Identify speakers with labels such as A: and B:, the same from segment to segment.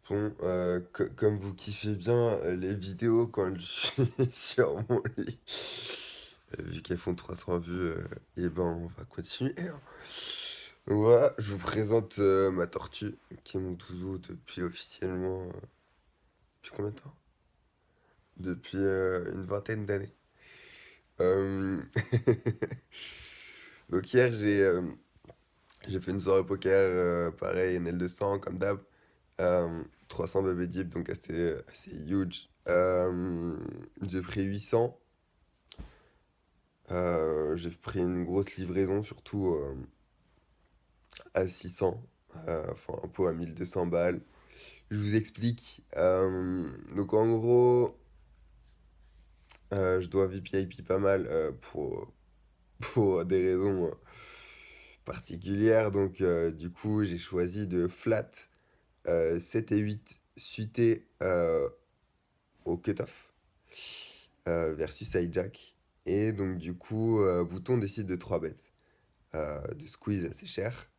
A: Bon, comme vous kiffez bien les vidéos quand je suis sur mon lit, vu qu'elles font 300 vues, et ben on va continuer, hein. Voilà, je vous présente ma tortue, qui est mon doudou depuis officiellement, depuis combien de temps? Depuis une vingtaine d'années. Euh, Donc hier j'ai fait une soirée poker, pareil, NL200 comme d'hab. 300 bébé deep, donc assez huge. J'ai pris 800. J'ai pris une grosse livraison, surtout à 600. Enfin, un pot à 1200 balles. Je vous explique. Donc en gros, je dois VPIP pas mal pour des raisons particulières. Donc du coup, j'ai choisi de flat 7 et 8 suité au cutoff. Versus hijack. Et donc du coup, Bouton décide de 3 bêtes. De squeeze assez cher.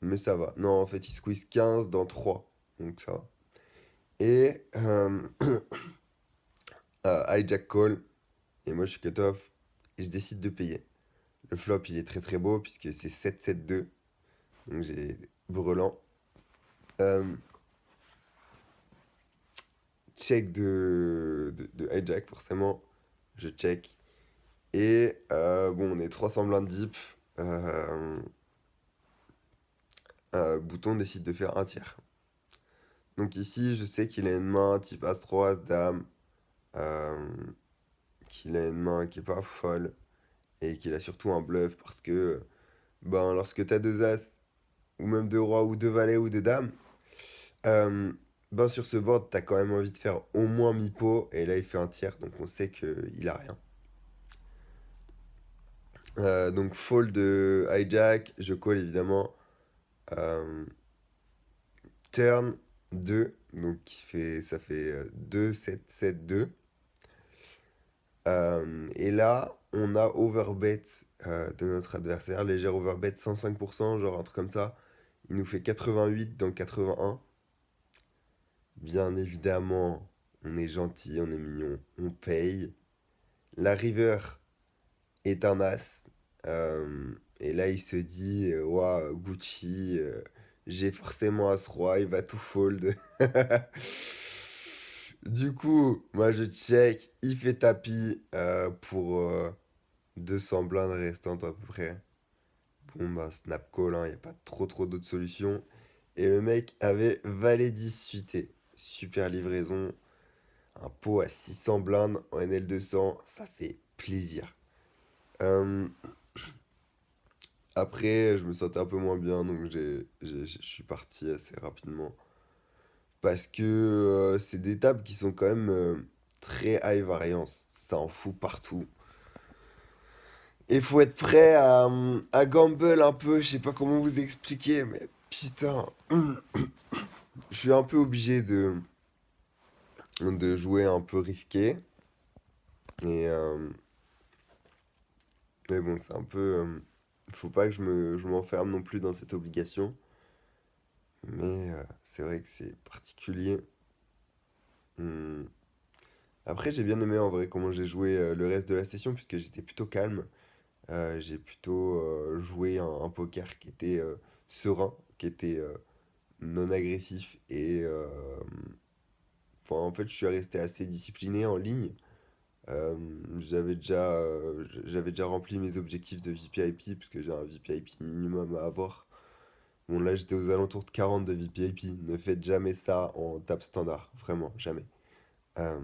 A: Mais ça va. Non, en fait, il squeeze 15 dans 3. Donc ça va. Et hijack call. Et moi, je suis cut-off. Et je décide de payer. Le flop, il est très très beau puisque c'est 7-7-2. Donc j'ai brelan. Euh, Check de hijack, forcément. Je check. Et bon, on est 300 blindes deep. Euh, Bouton décide de faire un tiers. Donc ici, je sais qu'il a une main type As-3, As-Dame, euh, qu'il a une main qui est pas folle, et qu'il a surtout un bluff parce que, ben, lorsque t'as deux As, ou même deux Rois, ou deux Valets, ou deux Dames, euh, ben, sur ce board, t'as quand même envie de faire au moins mi-pot, et là, il fait un tiers, donc on sait qu'il a rien. Donc fold de hijack, je call évidemment. Euh, Turn 2, donc ça fait 2, 7, 7, 2. Et là, on a overbet de notre adversaire, léger overbet 105%, genre un truc comme ça. Il nous fait 88 dans 81. Bien évidemment, on est gentil, on est mignon, on paye. La river est un as. Et là, il se dit, ouah, Gucci, j'ai forcément as-roi, il va tout fold. Du coup, moi je check, il fait tapis pour 200 blindes restantes à peu près. Bon bah snap call, il n'y a pas trop d'autres solutions. Et le mec avait valet 10 suité. Super livraison. Un pot à 600 blindes en NL200, ça fait plaisir. Euh, Après, je me sentais un peu moins bien, donc je suis parti assez rapidement. Parce que c'est des tables qui sont quand même très high variance. Ça en fout partout. Et faut être prêt à gamble un peu, je sais pas comment vous expliquer, mais putain, je suis un peu obligé de jouer un peu risqué. Et mais bon, c'est un peu, faut pas que je m'enferme non plus dans cette obligation. Mais c'est vrai que c'est particulier. Hmm. Après, j'ai bien aimé en vrai comment j'ai joué le reste de la session, puisque j'étais plutôt calme. J'ai plutôt joué un poker qui était serein, qui était non agressif et enfin, en fait je suis resté assez discipliné en ligne. Euh, j'avais déjà rempli mes objectifs de VPIP parce que j'ai un VPIP minimum à avoir. Bon là j'étais aux alentours de 40 de VPIP. Ne faites jamais ça en table standard, vraiment jamais. Euh,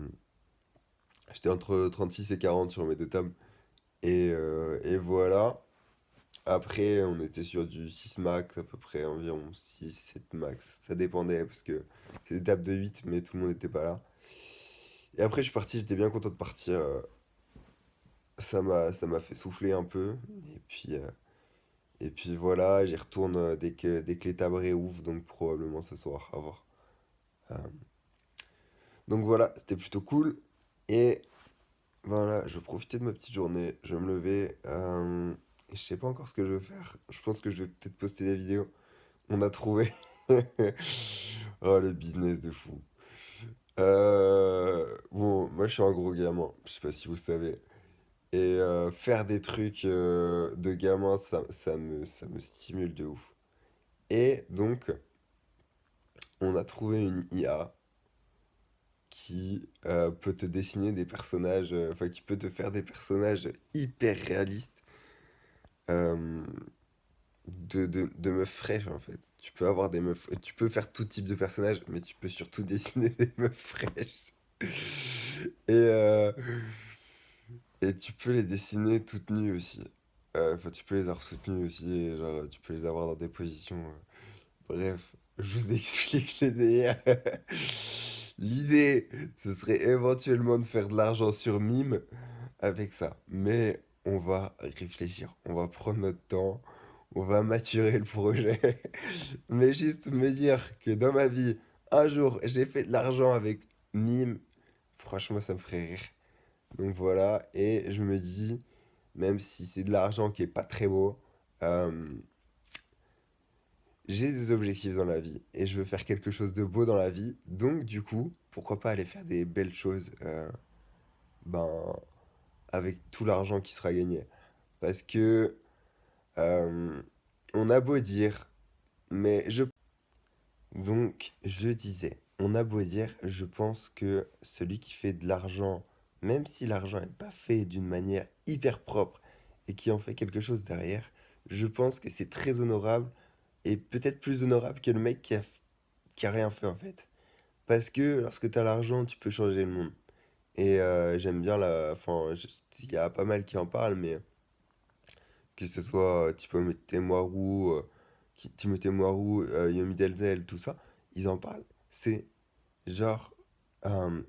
A: J'étais entre 36 et 40 sur mes deux tables et voilà. Après, on était sur du 6 max, à peu près, environ 6 7 max. Ça dépendait, parce que c'est des tables de 8 mais tout le monde n'était pas là. Et après, je suis parti, j'étais bien content de partir. Ça m'a fait souffler un peu. Et puis voilà, j'y retourne dès que les tables réouvrent, donc probablement ce soir, à voir. Euh, donc voilà, c'était plutôt cool. Et voilà, je vais profiter de ma petite journée, je vais me lever. Et je sais pas encore ce que je vais faire. Je pense que je vais peut-être poster des vidéos. On a trouvé. Oh, le business de fou. Bon, moi je suis un gros gamin, je sais pas si vous savez. Et faire des trucs de gamin, ça me stimule de ouf. Et donc, on a trouvé une IA qui peut te dessiner des personnages, enfin qui peut te faire des personnages hyper réalistes euh, de meufs fraîches en fait. Tu peux avoir des meufs, tu peux faire tout type de personnages, mais tu peux surtout dessiner des meufs fraîches. Et, euh, et tu peux les dessiner toutes nues aussi. Enfin, tu peux les avoir toutes nues aussi, et genre, tu peux les avoir dans des positions. Bref, je vous explique le délire. L'idée, ce serait éventuellement de faire de l'argent sur mime avec ça. Mais on va réfléchir, on va prendre notre temps, on va maturer le projet. Mais juste me dire que dans ma vie, un jour, j'ai fait de l'argent avec mime, franchement, ça me ferait rire. Donc voilà, et je me dis, même si c'est de l'argent qui est pas très beau, euh, j'ai des objectifs dans la vie et je veux faire quelque chose de beau dans la vie. Donc du coup, pourquoi pas aller faire des belles choses ben, avec tout l'argent qui sera gagné. Parce que euh, on a beau dire, mais je... Donc je disais, on a beau dire, je pense que celui qui fait de l'argent, même si l'argent n'est pas fait d'une manière hyper propre et qui en fait quelque chose derrière, je pense que c'est très honorable et peut-être plus honorable que le mec qui a rien fait en fait. Parce que lorsque tu as l'argent, tu peux changer le monde. Et j'aime bien la... Enfin, il y a pas mal qui en parlent, mais que ce soit Timothée Moirou, Timothée Moirou, Yomi Delzel, tout ça, ils en parlent. C'est genre...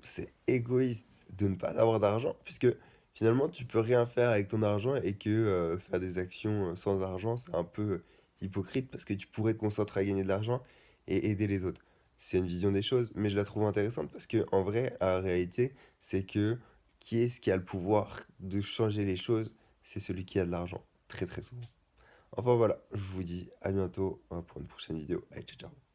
A: c'est égoïste de ne pas avoir d'argent, puisque finalement, tu peux rien faire avec ton argent et que faire des actions sans argent, c'est un peu hypocrite parce que tu pourrais te concentrer à gagner de l'argent et aider les autres. C'est une vision des choses, mais je la trouve intéressante parce que en vrai, la réalité, c'est que qui est-ce qui a le pouvoir de changer les choses? C'est celui qui a de l'argent, très très souvent. Enfin voilà, je vous dis à bientôt pour une prochaine vidéo. Allez, ciao ciao.